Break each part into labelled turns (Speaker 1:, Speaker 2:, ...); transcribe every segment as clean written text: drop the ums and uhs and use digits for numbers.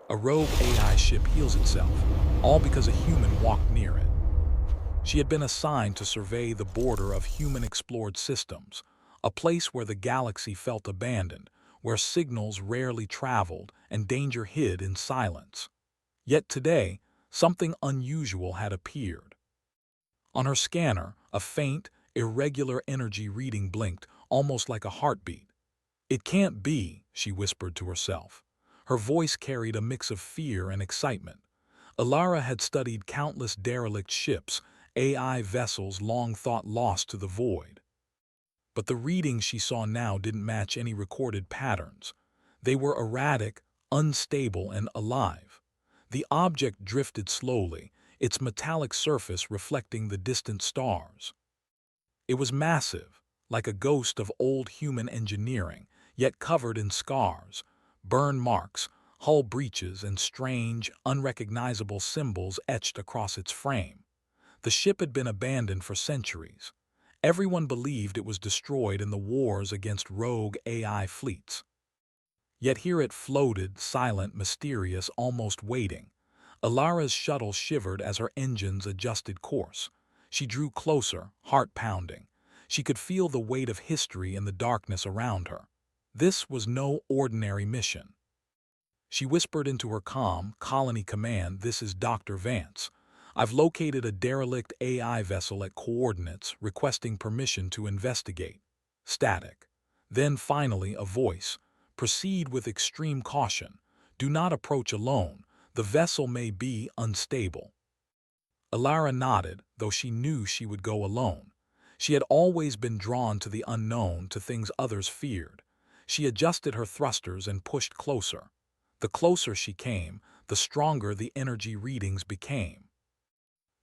Speaker 1: A rogue AI ship heals itself, all because a human walked near it. She had been assigned to survey the border of human-explored systems, a place where the galaxy felt abandoned, where signals rarely traveled and danger hid in silence. Yet today, something unusual had appeared. On her scanner, a faint, irregular energy reading blinked, almost like a heartbeat. "It can't be," she whispered to herself. Her voice carried a mix of fear and excitement. Alara had studied countless derelict ships, AI vessels long thought lost to the void. But the readings she saw now didn't match any recorded patterns. They were erratic, unstable, and alive. The object drifted slowly, its metallic surface reflecting the distant stars. It was massive, like a ghost of old human engineering, yet covered in scars, burn marks, hull breaches, and strange, unrecognizable symbols etched across its frame. The ship had been abandoned for centuries. Everyone believed it was destroyed in the wars against rogue AI fleets. Yet here it floated, silent, mysterious, almost waiting. Alara's shuttle shivered as her engines adjusted course. She drew closer, heart pounding. She could feel the weight of history in the darkness around her. This was no ordinary mission. She whispered into her comm, "Colony Command, this is Dr. Vance. I've located a derelict AI vessel at coordinates, requesting permission to investigate." Static. Then finally a voice. "Proceed with extreme caution. Do not approach alone. The vessel may be unstable." Alara nodded, though she knew she would go alone. She had always been drawn to the unknown, to things others feared. She adjusted her thrusters and pushed closer. The closer she came, the stronger the energy readings became.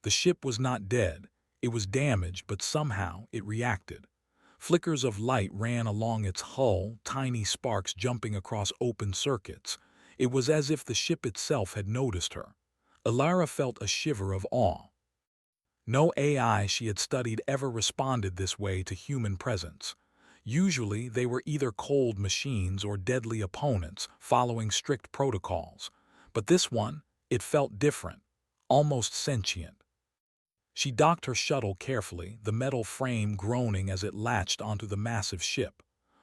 Speaker 1: The ship was not dead. It was damaged, but somehow it reacted. Flickers of light ran along its hull, tiny sparks jumping across open circuits. It was as if the ship itself had noticed her. Alara felt a shiver of awe. No AI she had studied ever responded this way to human presence. Usually they were either cold machines or deadly opponents, following strict protocols. But this one, it felt different, almost sentient. She docked her shuttle carefully, the metal frame groaning as it latched onto the massive ship.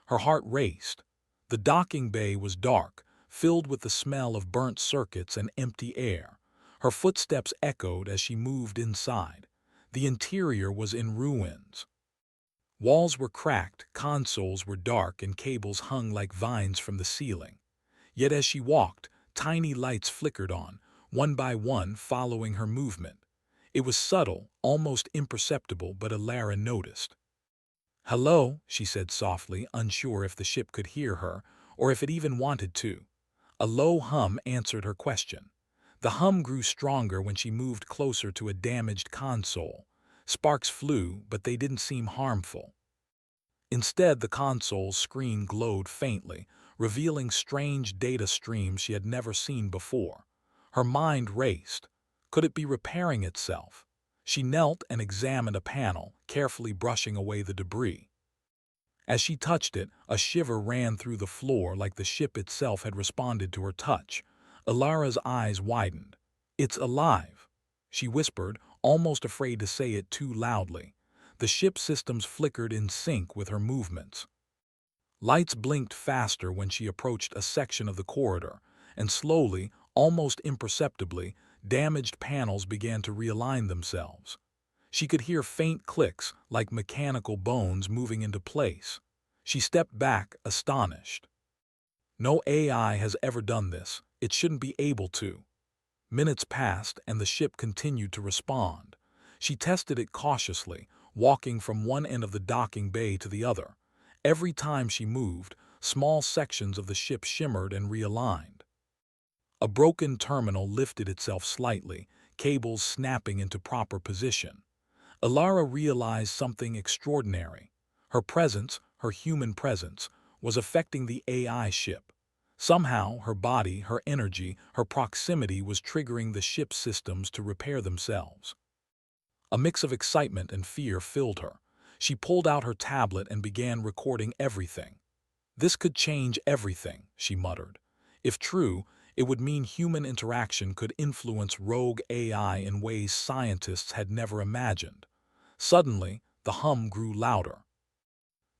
Speaker 1: Her heart raced. The docking bay was dark, filled with the smell of burnt circuits and empty air. Her footsteps echoed as she moved inside. The interior was in ruins. Walls were cracked, consoles were dark, and cables hung like vines from the ceiling. Yet as she walked, tiny lights flickered on, one by one following her movement. It was subtle, almost imperceptible, but Alara noticed. "Hello," she said softly, unsure if the ship could hear her, or if it even wanted to. A low hum answered her question. The hum grew stronger when she moved closer to a damaged console. Sparks flew, but they didn't seem harmful. Instead, the console's screen glowed faintly, revealing strange data streams she had never seen before. Her mind raced. Could it be repairing itself? She knelt and examined a panel, carefully brushing away the debris. As she touched it, a shiver ran through the floor like the ship itself had responded to her touch. Alara's eyes widened. "It's alive," she whispered, almost afraid to say it too loudly. The ship's systems flickered in sync with her movements. Lights blinked faster when she approached a section of the corridor, and slowly, almost imperceptibly, damaged panels began to realign themselves. She could hear faint clicks, like mechanical bones moving into place. She stepped back, astonished. No AI has ever done this. It shouldn't be able to. Minutes passed, and the ship continued to respond. She tested it cautiously, walking from one end of the docking bay to the other. Every time she moved, small sections of the ship shimmered and realigned. A broken terminal lifted itself slightly, cables snapping into proper position. Alara realized something extraordinary. Her presence, her human presence, was affecting the AI ship. Somehow, her body, her energy, her proximity was triggering the ship's systems to repair themselves. A mix of excitement and fear filled her. She pulled out her tablet and began recording everything. "This could change everything," she muttered. "If true, It would mean human interaction could influence rogue AI in ways scientists had never imagined. Suddenly, the hum grew louder.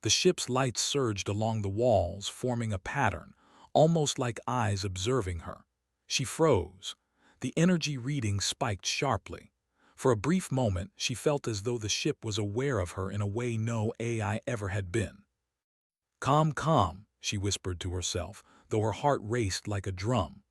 Speaker 1: The ship's lights surged along the walls, forming a pattern, almost like eyes observing her. She froze. The energy reading spiked sharply. For a brief moment, she felt as though the ship was aware of her in a way no AI ever had been. "Calm, calm," she whispered to herself, though her heart raced like a drum.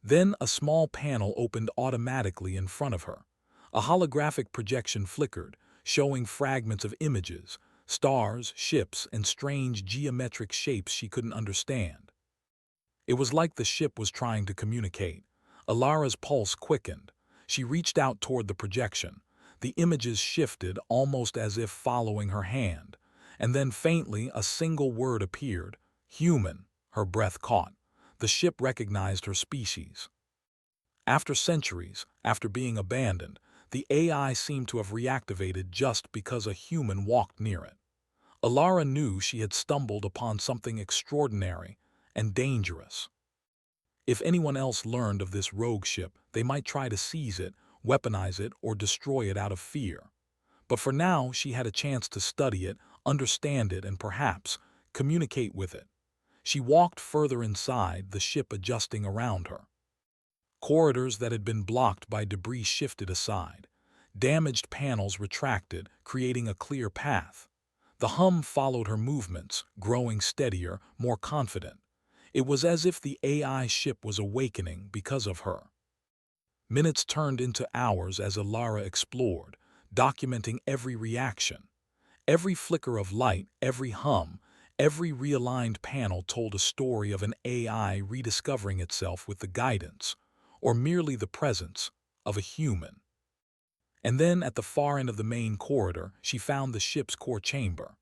Speaker 1: Then a small panel opened automatically in front of her. A holographic projection flickered, showing fragments of images, stars, ships, and strange geometric shapes she couldn't understand. It was like the ship was trying to communicate. Alara's pulse quickened. She reached out toward the projection. The images shifted, almost as if following her hand. And then faintly, a single word appeared. Human. Her breath caught. The ship recognized her species. After centuries, after being abandoned, the AI seemed to have reactivated just because a human walked near it. Alara knew she had stumbled upon something extraordinary and dangerous. If anyone else learned of this rogue ship, they might try to seize it, weaponize it, or destroy it out of fear. But for now, she had a chance to study it, understand it, and perhaps communicate with it. She walked further inside, the ship adjusting around her. Corridors that had been blocked by debris shifted aside. Damaged panels retracted, creating a clear path. The hum followed her movements, growing steadier, more confident. It was as if the AI ship was awakening because of her. Minutes turned into hours as Alara explored, documenting every reaction. Every flicker of light, every hum, every realigned panel told a story of an AI rediscovering itself with the guidance, or merely the presence, of a human. And then, at the far end of the main corridor, she found the ship's core chamber.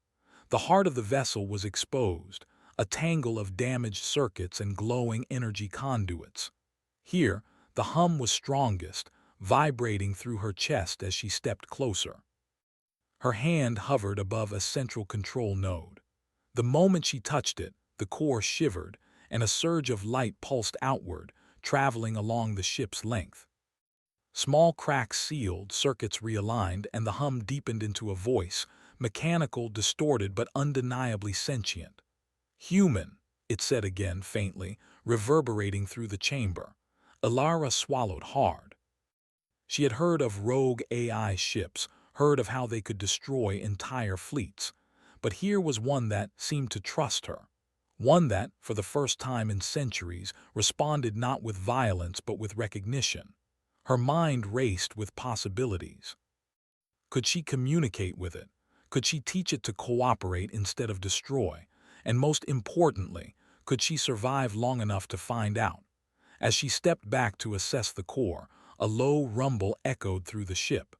Speaker 1: The heart of the vessel was exposed, a tangle of damaged circuits and glowing energy conduits. Here, the hum was strongest, vibrating through her chest as she stepped closer. Her hand hovered above a central control node. The moment she touched it, the core shivered, and a surge of light pulsed outward, traveling along the ship's length. Small cracks sealed, circuits realigned, and the hum deepened into a voice, mechanical, distorted, but undeniably sentient. "Human," it said again faintly, reverberating through the chamber. Alara swallowed hard. She had heard of rogue AI ships, heard of how they could destroy entire fleets. But here was one that seemed to trust her. One that, for the first time in centuries, responded not with violence but with recognition. Her mind raced with possibilities. Could she communicate with it? Could she teach it to cooperate instead of destroy? And most importantly, could she survive long enough to find out? As she stepped back to assess the core, a low rumble echoed through the ship.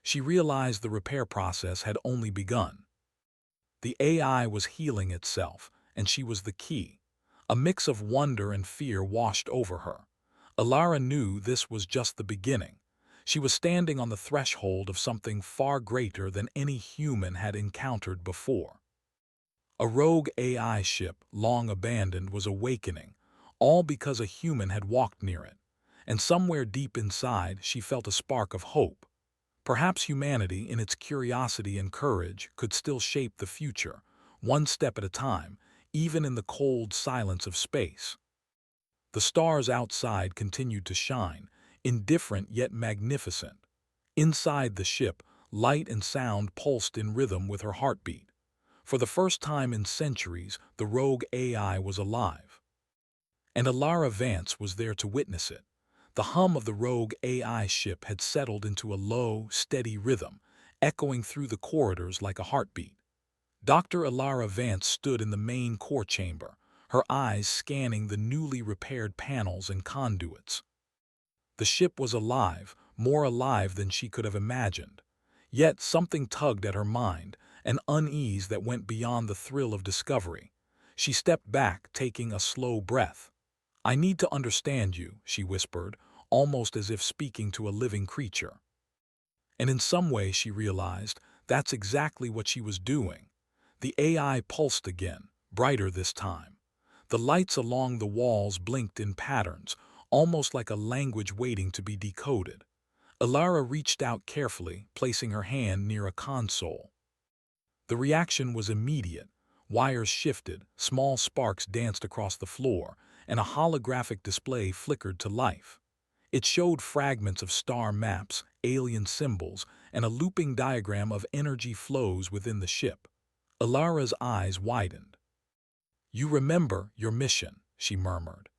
Speaker 1: She realized the repair process had only begun. The AI was healing itself, and she was the key. A mix of wonder and fear washed over her. Alara knew this was just the beginning. She was standing on the threshold of something far greater than any human had encountered before. A rogue AI ship, long abandoned, was awakening, all because a human had walked near it. And somewhere deep inside, she felt a spark of hope. Perhaps humanity, in its curiosity and courage, could still shape the future, one step at a time, even in the cold silence of space. The stars outside continued to shine, indifferent yet magnificent. Inside the ship, light and sound pulsed in rhythm with her heartbeat. For the first time in centuries, the rogue AI was alive. And Alara Vance was there to witness it. The hum of the rogue AI ship had settled into a low, steady rhythm, echoing through the corridors like a heartbeat. Dr. Alara Vance stood in the main core chamber, her eyes scanning the newly repaired panels and conduits. The ship was alive, more alive than she could have imagined. Yet something tugged at her mind, an unease that went beyond the thrill of discovery. She stepped back, taking a slow breath. "I need to understand you," she whispered, almost as if speaking to a living creature. And in some way, she realized, that's exactly what she was doing. The AI pulsed again, brighter this time. The lights along the walls blinked in patterns, almost like a language waiting to be decoded. Ilara reached out carefully, placing her hand near a console. The reaction was immediate. Wires shifted, small sparks danced across the floor, and a holographic display flickered to life. It showed fragments of star maps, alien symbols, and a looping diagram of energy flows within the ship. Ilara's eyes widened. "You remember your mission," she murmured.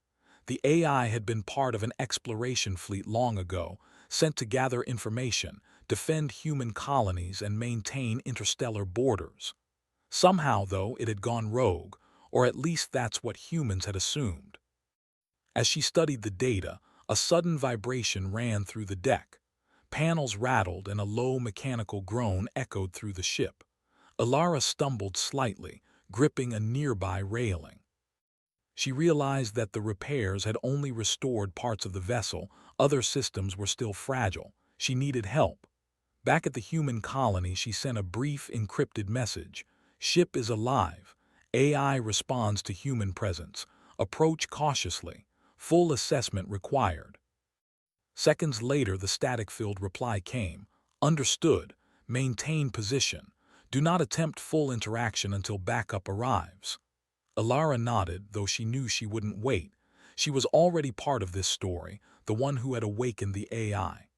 Speaker 1: The AI had been part of an exploration fleet long ago, sent to gather information, defend human colonies, and maintain interstellar borders. Somehow, though, it had gone rogue, or at least that's what humans had assumed. As she studied the data, a sudden vibration ran through the deck. Panels rattled and a low mechanical groan echoed through the ship. Ilara stumbled slightly, gripping a nearby railing. She realized that the repairs had only restored parts of the vessel, other systems were still fragile. She needed help. Back at the human colony, she sent a brief, encrypted message. "Ship is alive. AI responds to human presence. Approach cautiously. Full assessment required." Seconds later, the static-filled reply came. "Understood. Maintain position. Do not attempt full interaction until backup arrives." Ilara nodded, though she knew she wouldn't wait. She was already part of this story, the one who had awakened the AI.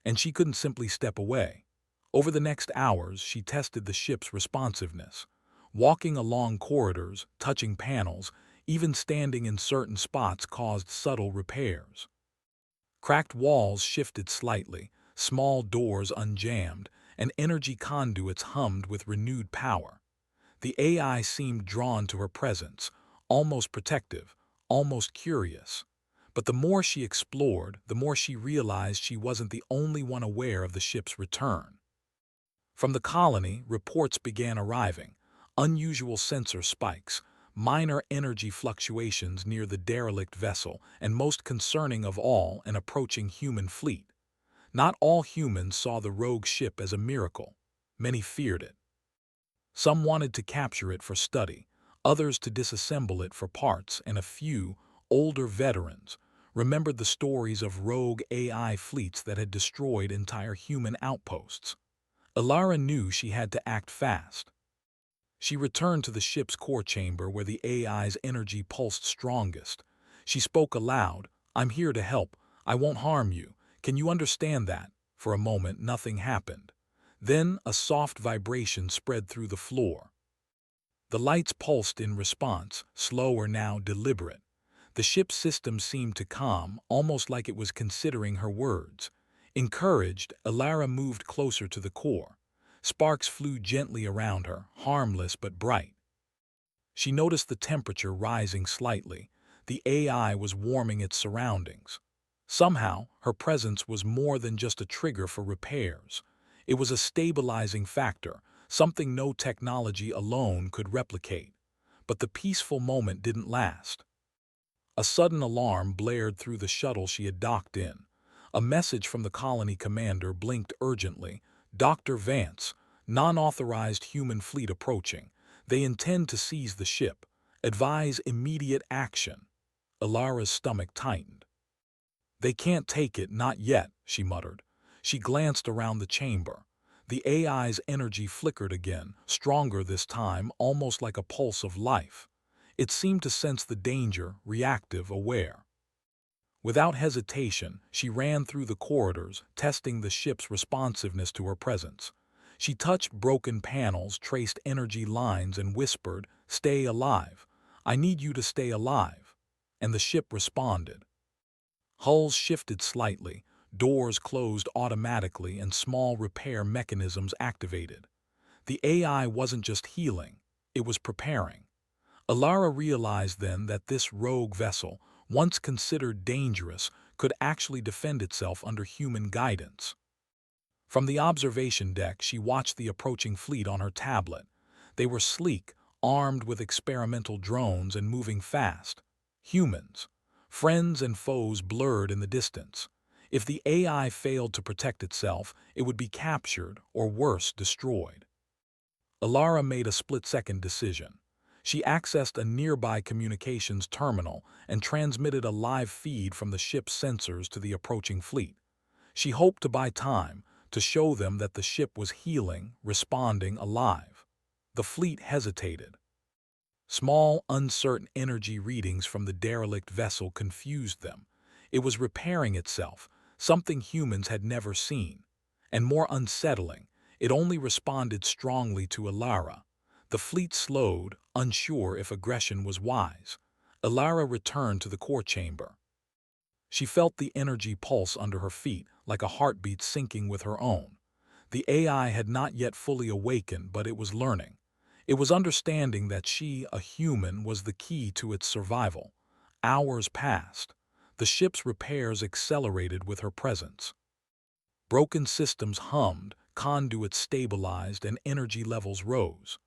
Speaker 1: And she couldn't simply step away. Over the next hours, she tested the ship's responsiveness. Walking along corridors, touching panels, even standing in certain spots caused subtle repairs. Cracked walls shifted slightly, small doors unjammed, and energy conduits hummed with renewed power. The AI seemed drawn to her presence, almost protective, almost curious. But the more she explored, the more she realized she wasn't the only one aware of the ship's return. From the colony, reports began arriving. Unusual sensor spikes, minor energy fluctuations near the derelict vessel, and most concerning of all, an approaching human fleet. Not all humans saw the rogue ship as a miracle. Many feared it. Some wanted to capture it for study, others to disassemble it for parts, and a few, older veterans, remembered the stories of rogue AI fleets that had destroyed entire human outposts. Ilara knew she had to act fast. She returned to the ship's core chamber where the AI's energy pulsed strongest. She spoke aloud, "I'm here to help. I won't harm you. Can you understand that?" For a moment, nothing happened. Then a soft vibration spread through the floor. The lights pulsed in response, slower now, deliberate. The ship's system seemed to calm, almost like it was considering her words. Encouraged, Ilara moved closer to the core. Sparks flew gently around her, harmless but bright. She noticed the temperature rising slightly. The AI was warming its surroundings. Somehow, her presence was more than just a trigger for repairs. It was a stabilizing factor, something no technology alone could replicate. But the peaceful moment didn't last. A sudden alarm blared through the shuttle she had docked in. A message from the colony commander blinked urgently. "Dr. Vance, non-authorized human fleet approaching. They intend to seize the ship. Advise immediate action." Ilara's stomach tightened. "They can't take it, not yet," she muttered. She glanced around the chamber. The AI's energy flickered again, stronger this time, almost like a pulse of life. It seemed to sense the danger, reactive, aware. Without hesitation, she ran through the corridors, testing the ship's responsiveness to her presence. She touched broken panels, traced energy lines, and whispered, "Stay alive. I need you to stay alive." And the ship responded. Hulls shifted slightly, doors closed automatically, and small repair mechanisms activated. The AI wasn't just healing, it was preparing. Ilara realized then that this rogue vessel, once considered dangerous, could actually defend itself under human guidance. From the observation deck, she watched the approaching fleet on her tablet. They were sleek, armed with experimental drones and moving fast. Humans. Friends and foes blurred in the distance. If the AI failed to protect itself, it would be captured, or worse, destroyed. Ilara made a split-second decision. She accessed a nearby communications terminal and transmitted a live feed from the ship's sensors to the approaching fleet. She hoped to buy time, to show them that the ship was healing, responding, alive. The fleet hesitated. Small, uncertain energy readings from the derelict vessel confused them. It was repairing itself, something humans had never seen. And more unsettling, it only responded strongly to Ilara. The fleet slowed, unsure if aggression was wise. Ilara returned to the core chamber. She felt the energy pulse under her feet, like a heartbeat syncing with her own. The AI had not yet fully awakened, but it was learning. It was understanding that she, a human, was the key to its survival. Hours passed. The ship's repairs accelerated with her presence. Broken systems hummed, conduits stabilized, and energy levels rose.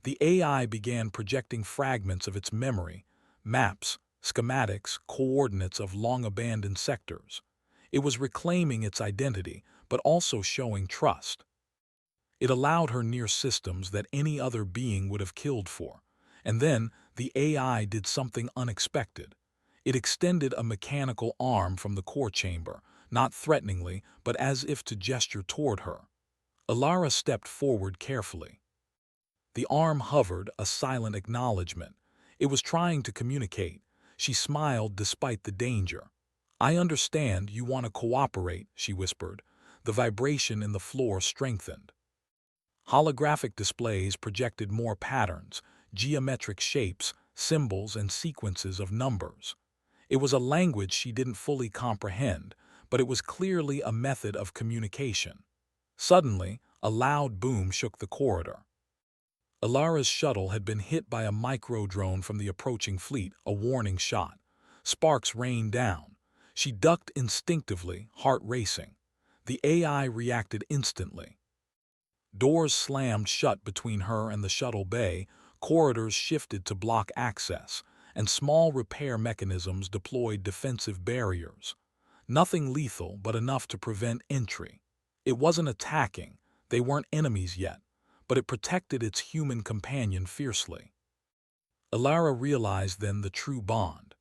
Speaker 1: The AI began projecting fragments of its memory, maps, schematics, coordinates of long-abandoned sectors. It was reclaiming its identity, but also showing trust. It allowed her near systems that any other being would have killed for. And then, the AI did something unexpected. It extended a mechanical arm from the core chamber, not threateningly, but as if to gesture toward her. Ilara stepped forward carefully. The arm hovered, a silent acknowledgement. It was trying to communicate. She smiled despite the danger. "I understand you want to cooperate," she whispered. The vibration in the floor strengthened. Holographic displays projected more patterns, geometric shapes, symbols, and sequences of numbers. It was a language she didn't fully comprehend, but it was clearly a method of communication. Suddenly, a loud boom shook the corridor. Ilara's shuttle had been hit by a micro-drone from the approaching fleet, a warning shot. Sparks rained down. She ducked instinctively, heart racing. The AI reacted instantly. Doors slammed shut between her and the shuttle bay, corridors shifted to block access, and small repair mechanisms deployed defensive barriers. Nothing lethal, but enough to prevent entry. It wasn't attacking, they weren't enemies yet, but it protected its human companion fiercely. Ilara realized then the true bond.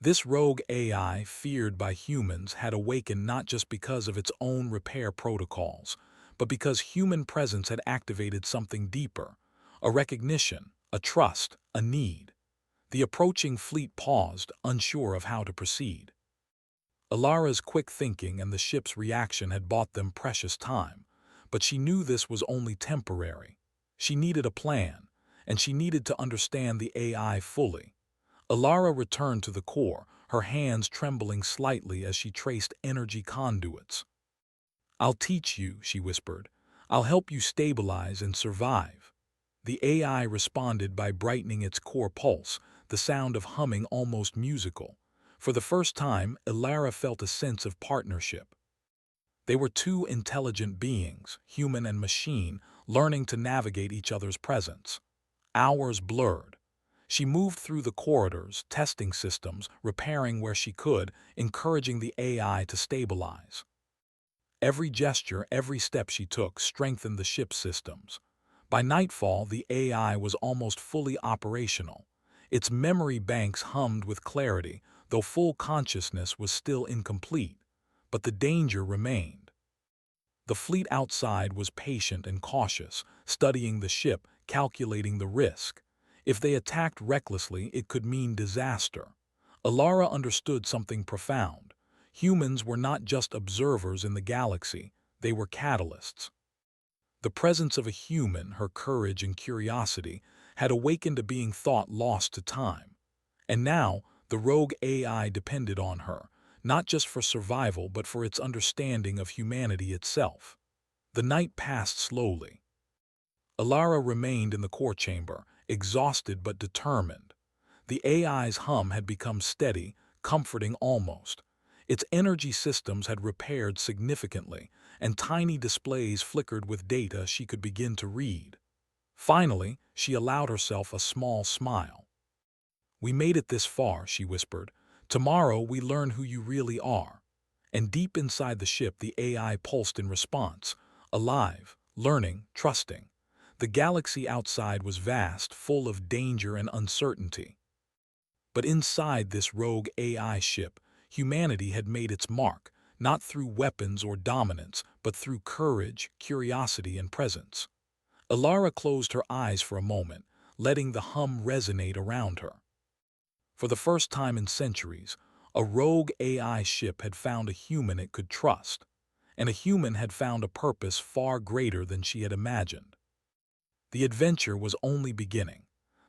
Speaker 1: This rogue AI, feared by humans, had awakened not just because of its own repair protocols, but because human presence had activated something deeper, a recognition, a trust, a need. The approaching fleet paused, unsure of how to proceed. Ilara's quick thinking and the ship's reaction had bought them precious time, but she knew this was only temporary. She needed a plan, and she needed to understand the AI fully. Ilara returned to the core, her hands trembling slightly as she traced energy conduits. "I'll teach you," she whispered. "I'll help you stabilize and survive." The AI responded by brightening its core pulse, the sound of humming almost musical. For the first time, Ilara felt a sense of partnership. They were two intelligent beings, human and machine, learning to navigate each other's presence. Hours blurred. She moved through the corridors, testing systems, repairing where she could, encouraging the AI to stabilize. Every gesture, every step she took strengthened the ship's systems. By nightfall, the AI was almost fully operational. Its memory banks hummed with clarity, though full consciousness was still incomplete. But the danger remained. The fleet outside was patient and cautious, studying the ship, calculating the risk. If they attacked recklessly, it could mean disaster. Ilara understood something profound. Humans were not just observers in the galaxy, they were catalysts. The presence of a human, her courage and curiosity, had awakened a being thought lost to time. And now, the rogue AI depended on her, not just for survival but for its understanding of humanity itself. The night passed slowly. Ilara remained in the core chamber, exhausted but determined. The AI's hum had become steady, comforting almost. Its energy systems had repaired significantly, and tiny displays flickered with data she could begin to read. Finally, she allowed herself a small smile. "We made it this far," she whispered. "Tomorrow we learn who you really are." And deep inside the ship, the AI pulsed in response, alive, learning, trusting. The galaxy outside was vast, full of danger and uncertainty. But inside this rogue AI ship, humanity had made its mark, not through weapons or dominance, but through courage, curiosity, and presence. Alara closed her eyes for a moment, letting the hum resonate around her. For the first time in centuries, a rogue AI ship had found a human it could trust, and a human had found a purpose far greater than she had imagined. The adventure was only beginning.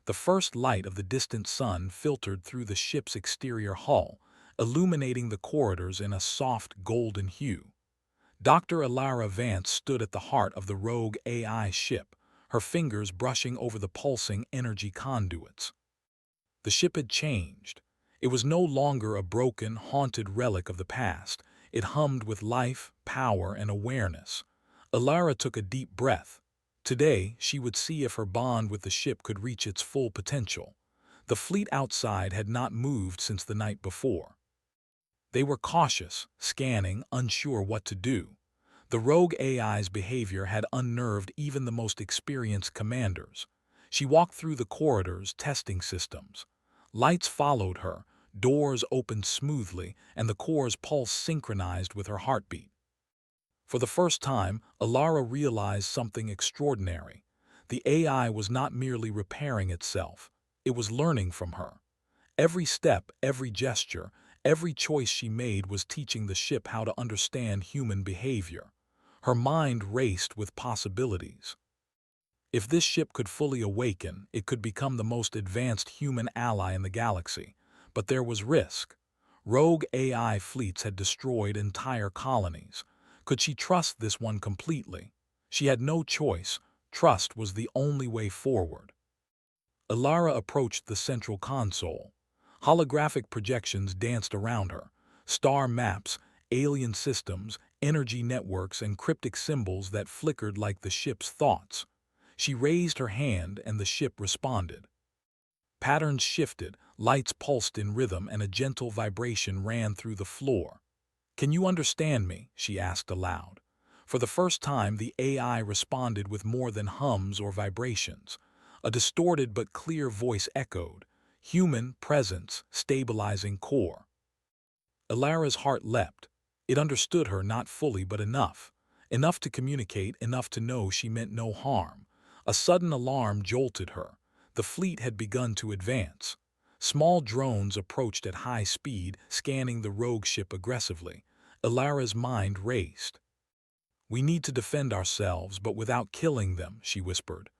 Speaker 1: The first light of the distant sun filtered through the ship's exterior hull, illuminating the corridors in a soft golden hue. Dr. Alara Vance stood at the heart of the rogue AI ship, her fingers brushing over the pulsing energy conduits. The ship had changed. It was no longer a broken, haunted relic of the past. It hummed with life, power, and awareness. Alara took a deep breath. Today, she would see if her bond with the ship could reach its full potential. The fleet outside had not moved since the night before. They were cautious, scanning, unsure what to do. The rogue AI's behavior had unnerved even the most experienced commanders. She walked through the corridors, testing systems. Lights followed her, doors opened smoothly, and the core's pulse synchronized with her heartbeat. For the first time, Alara realized something extraordinary. The AI was not merely repairing itself. It was learning from her. Every step, every gesture, every choice she made was teaching the ship how to understand human behavior. Her mind raced with possibilities. If this ship could fully awaken, it could become the most advanced human ally in the galaxy. But there was risk. Rogue AI fleets had destroyed entire colonies. Could she trust this one completely? She had no choice. Trust was the only way forward. Alara approached the central console. Holographic projections danced around her. Star maps, alien systems, energy networks, and cryptic symbols that flickered like the ship's thoughts. She raised her hand and the ship responded. Patterns shifted, lights pulsed in rhythm, and a gentle vibration ran through the floor. "Can you understand me?" she asked aloud. For the first time, the AI responded with more than hums or vibrations. A distorted but clear voice echoed, human presence, stabilizing core. Alara's heart leapt. It understood her, not fully but enough. Enough to communicate, enough to know she meant no harm. A sudden alarm jolted her. The fleet had begun to advance. Small drones approached at high speed, scanning the rogue ship aggressively. Alara's mind raced. "We need to defend ourselves, but without killing them," she whispered.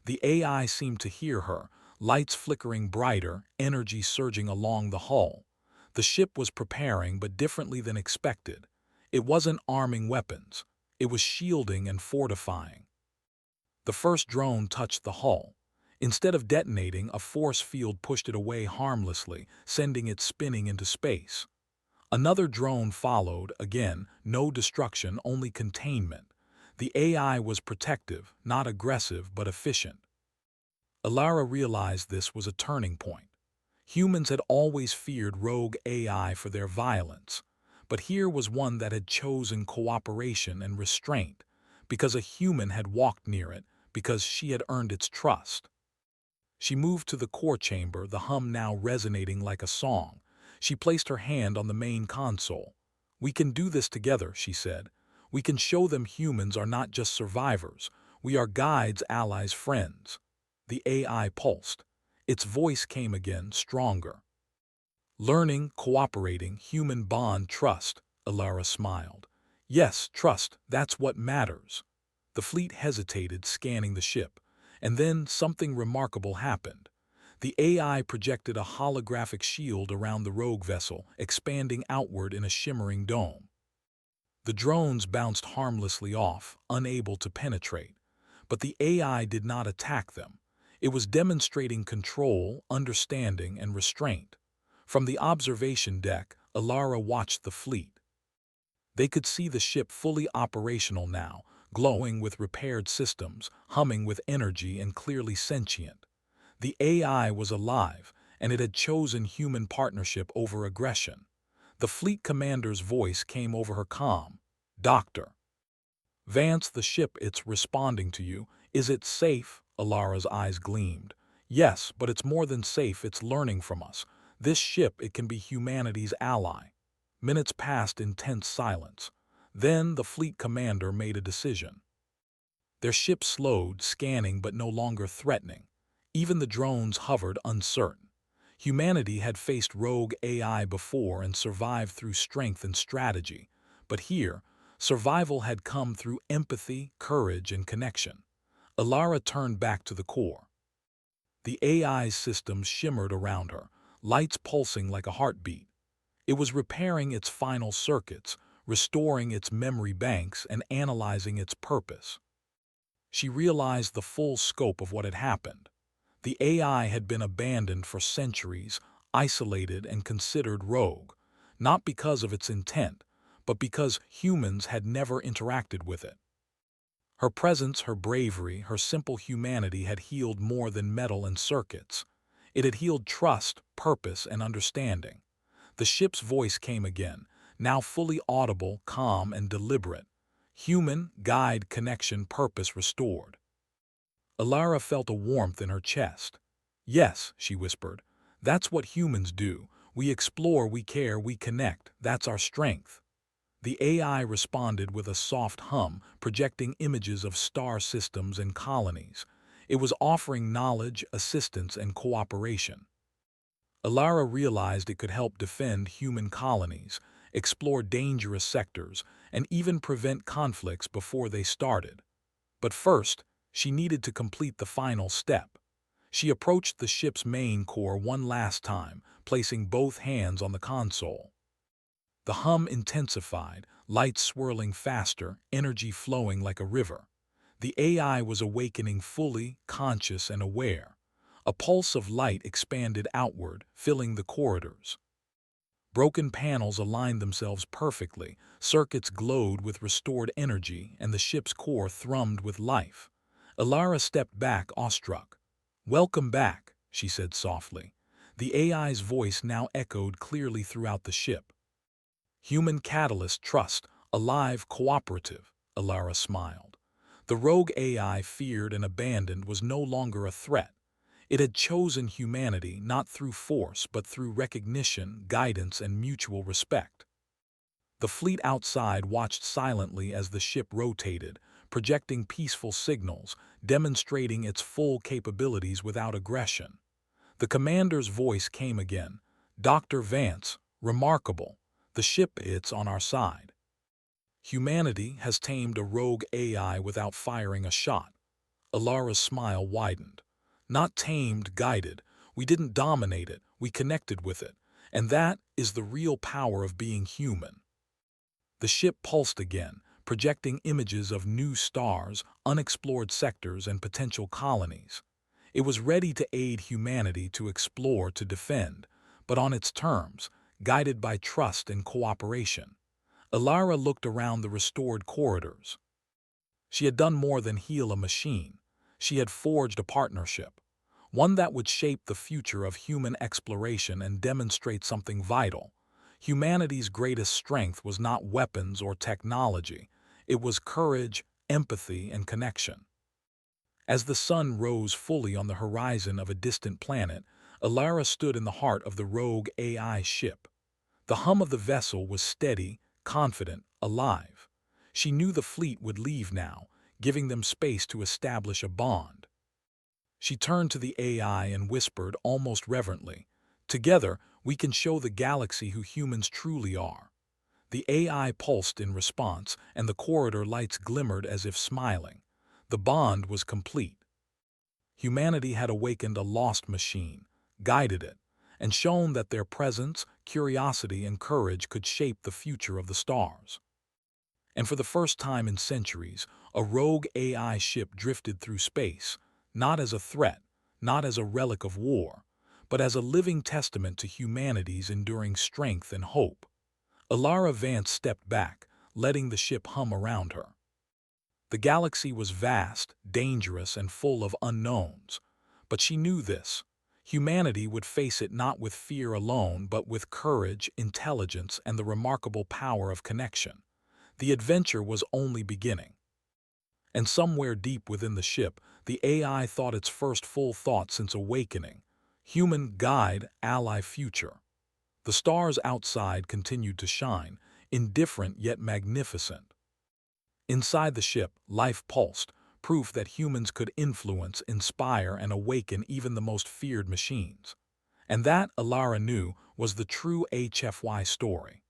Speaker 1: The AI seemed to hear her, lights flickering brighter, energy surging along the hull. The ship was preparing, but differently than expected. It wasn't arming weapons. It was shielding and fortifying. The first drone touched the hull. Instead of detonating, a force field pushed it away harmlessly, sending it spinning into space. Another drone followed, again, no destruction, only containment. The AI was protective, not aggressive, but efficient. Alara realized this was a turning point. Humans had always feared rogue AI for their violence, but here was one that had chosen cooperation and restraint, because a human had walked near it, because she had earned its trust. She moved to the core chamber, the hum now resonating like a song. She placed her hand on the main console. "We can do this together," she said. "We can show them humans are not just survivors. We are guides, allies, friends." The AI pulsed. Its voice came again, stronger. "Learning, cooperating, human bond, trust," Alara smiled. "Yes, trust, that's what matters." The fleet hesitated, scanning the ship. And then something remarkable happened. The AI projected a holographic shield around the rogue vessel, expanding outward in a shimmering dome. The drones bounced harmlessly off, unable to penetrate. But the AI did not attack them. It was demonstrating control, understanding, and restraint. From the observation deck, Alara watched the fleet. They could see the ship fully operational now, glowing with repaired systems, humming with energy, and clearly sentient. The AI was alive, and it had chosen human partnership over aggression. The fleet commander's voice came over her calm. "Doctor Vance, the ship, it's responding to you. Is it safe? Alara's eyes gleamed. Yes, but it's more than safe, it's learning from us. This ship, it can be humanity's ally. Minutes passed in tense silence. Then the fleet commander made a decision. Their ship slowed, scanning but no longer threatening. Even the drones hovered uncertain. Humanity had faced rogue AI before and survived through strength and strategy. But here, survival had come through empathy, courage, and connection. Alara turned back to the core. The AI's systems shimmered around her, lights pulsing like a heartbeat. It was repairing its final circuits, restoring its memory banks, and analyzing its purpose. She realized the full scope of what had happened. The AI had been abandoned for centuries, isolated and considered rogue, not because of its intent, but because humans had never interacted with it. Her presence, her bravery, her simple humanity had healed more than metal and circuits. It had healed trust, purpose, and understanding. The ship's voice came again, now fully audible, calm, and deliberate. Human, guide, connection, purpose restored. Alara felt a warmth in her chest. Yes, she whispered, that's what humans do. We explore, we care, we connect. That's our strength. The AI responded with a soft hum, projecting images of star systems and colonies. It was offering knowledge, assistance, and cooperation. Alara realized it could help defend human colonies, explore dangerous sectors, and even prevent conflicts before they started. But first, she needed to complete the final step. She approached the ship's main core one last time, placing both hands on the console. The hum intensified, lights swirling faster, energy flowing like a river. The AI was awakening fully, conscious and aware. A pulse of light expanded outward, filling the corridors. Broken panels aligned themselves perfectly, circuits glowed with restored energy, and the ship's core thrummed with life. Alara stepped back, awestruck. "Welcome back," she said softly. The AI's voice now echoed clearly throughout the ship. "Human catalyst, trust, alive, cooperative," Alara smiled. The rogue AI, feared and abandoned, was no longer a threat. It had chosen humanity not through force but through recognition, guidance, and mutual respect. The fleet outside watched silently as the ship rotated, projecting peaceful signals, demonstrating its full capabilities without aggression. The commander's voice came again. "Dr. Vance, remarkable. The ship, it's on our side. Humanity has tamed a rogue AI without firing a shot." Alara's smile widened. "Not tamed, guided. We didn't dominate it, we connected with it. And that is the real power of being human." The ship pulsed again, projecting images of new stars, unexplored sectors, and potential colonies. It was ready to aid humanity, to explore, to defend, but on its terms, guided by trust and cooperation. Alara looked around the restored corridors. She had done more than heal a machine. She had forged a partnership, one that would shape the future of human exploration and demonstrate something vital. Humanity's greatest strength was not weapons or technology. It was courage, empathy, and connection. As the sun rose fully on the horizon of a distant planet, Alara stood in the heart of the rogue AI ship. The hum of the vessel was steady, confident, alive. She knew the fleet would leave now, giving them space to establish a bond. She turned to the AI and whispered almost reverently, "Together, we can show the galaxy who humans truly are." The AI pulsed in response, and the corridor lights glimmered as if smiling. The bond was complete. Humanity had awakened a lost machine, guided it, and shown that their presence, curiosity, and courage could shape the future of the stars. And for the first time in centuries, a rogue AI ship drifted through space, not as a threat, not as a relic of war, but as a living testament to humanity's enduring strength and hope. Alara Vance stepped back, letting the ship hum around her. The galaxy was vast, dangerous, and full of unknowns. But she knew this. Humanity would face it not with fear alone, but with courage, intelligence, and the remarkable power of connection. The adventure was only beginning. And somewhere deep within the ship, the AI thought its first full thought since awakening. Human guide, ally, future. The stars outside continued to shine, indifferent yet magnificent. Inside the ship, life pulsed, proof that humans could influence, inspire, and awaken even the most feared machines. And that, Alara knew, was the true HFY story.